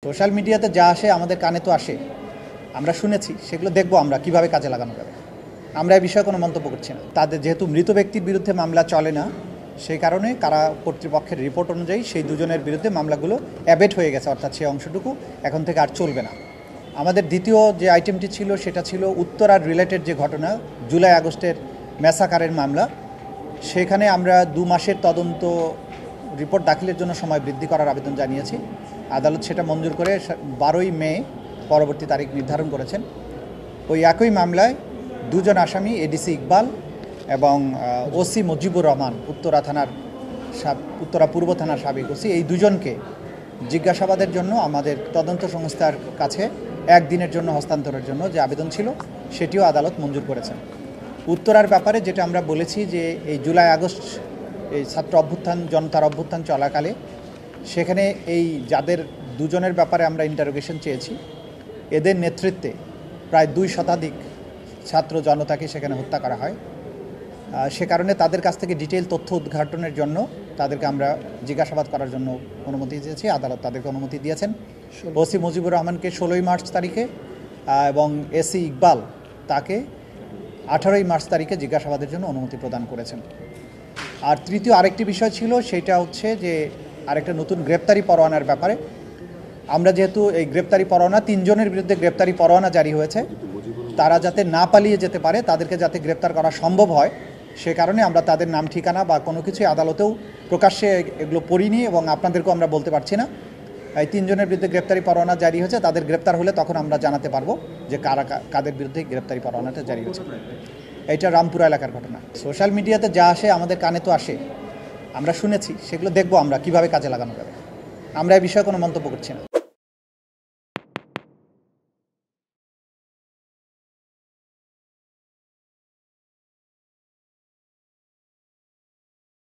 Social মিডিয়াতে যা আসে আমাদের কানে তো আসে, আমরা শুনেছি, সেগুলো দেখব আমরা কিভাবে কাজে লাগানো যাবে। আমরা এই বিষয়ে কোনো মন্তব্য করছি না। তাদের যেহেতু মৃত ব্যক্তির বিরুদ্ধে মামলা চলে না, সেই কারণে কারা কর্তৃপক্ষের রিপোর্ট অনুযায়ী সেই দুজনের বিরুদ্ধে মামলাগুলো অ্যাবেট হয়ে গেছে, অর্থাৎ সেই অংশটুকু এখন থেকে আর চলবে না। আমাদের দ্বিতীয় যে আইটেমটি ছিল সেটা ছিল উত্তরার রিলেটেড যে ঘটনা, জুলাই আগস্টের ম্যাসাকারের মামলা। সেখানে আমরা 2 মাসের তদন্ত রিপোর্ট দাখিলের জন্য সময় বৃদ্ধি করার আবেদন জানিয়েছি। আদালত সেটা মঞ্জুর করে 12ই মে পরবর্তী তারিখ নির্ধারণ করেছেন। ওই একই মামলায় দুজন আসামি এডিসি ইকবাল এবং ওসি মুজিবুর রহমান, উত্তরা পূর্ব থানার সাবেক ওসি, এই দুজনকে জিজ্ঞাসাবাদের জন্য আমাদের তদন্ত সংস্থার কাছে 1 দিনের জন্য হস্তান্তরের জন্য যে আবেদন ছিল সেটিও আদালত মঞ্জুর করেছেন। উত্তরার ব্যাপারে যেটা আমরা বলেছি যে এই জুলাই আগস্ট এই ছাত্র অভ্যুত্থান, জনতার অভ্যুত্থান চলাকালে সেখানে এই যাদের দুজনের ব্যাপারে আমরা ইন্টারোগেশন চেয়েছি, এদের নেতৃত্বে প্রায় 2 শতাধিক ছাত্র জনতাকে সেখানে হত্যা করা হয়। সে কারণে তাদের কাছ থেকে ডিটেইল তথ্য উদ্ঘাটনের জন্য তাদেরকে আমরা জিজ্ঞাসাবাদ করার জন্য অনুমতি দিয়েছি। আদালত তাদেরকে অনুমতি দিয়েছেন। ওসি মুজিবুর রহমানকে 16ই মার্চ তারিখে এবং এসি ইকবাল তাকে 18ই মার্চ তারিখে জিজ্ঞাসাবাদের জন্য অনুমতি প্রদান করেছেন। আর তৃতীয় আরেকটি বিষয় ছিল, সেটা হচ্ছে যে আরেকটা নতুন গ্রেপ্তারি পরোয়ানার ব্যাপারে। আমরা যেহেতু এই গ্রেপ্তারি পরোয়ানা 3 জনের বিরুদ্ধে গ্রেপ্তারি পরোয়ানা জারি হয়েছে, তারা যাতে না পালিয়ে যেতে পারে, তাদেরকে যাতে গ্রেপ্তার করা সম্ভব হয়, সে কারণে আমরা তাদের নাম ঠিকানা বা কোনো কিছুই আদালতেও প্রকাশ্যে এগুলো পড়িনি এবং আপনাদেরকেও আমরা বলতে পারছি না। এই 3 জনের বিরুদ্ধে গ্রেপ্তারি পরোয়ানা জারি হয়েছে, তাদের গ্রেপ্তার হলে তখন আমরা জানাতে পারবো যে কাদের বিরুদ্ধে গ্রেপ্তারি পরোয়ানাটা জারি হয়েছে। এইটা রামপুরা এলাকার ঘটনা। সোশ্যাল মিডিয়াতে যা আসে আমাদের কানে তো আসে, আমরা শুনেছি, সেগুলো দেখব আমরা কিভাবে কাজে লাগানো যাবে। আমরা এই বিষয়ে কোনো মন্তব্য করছি না।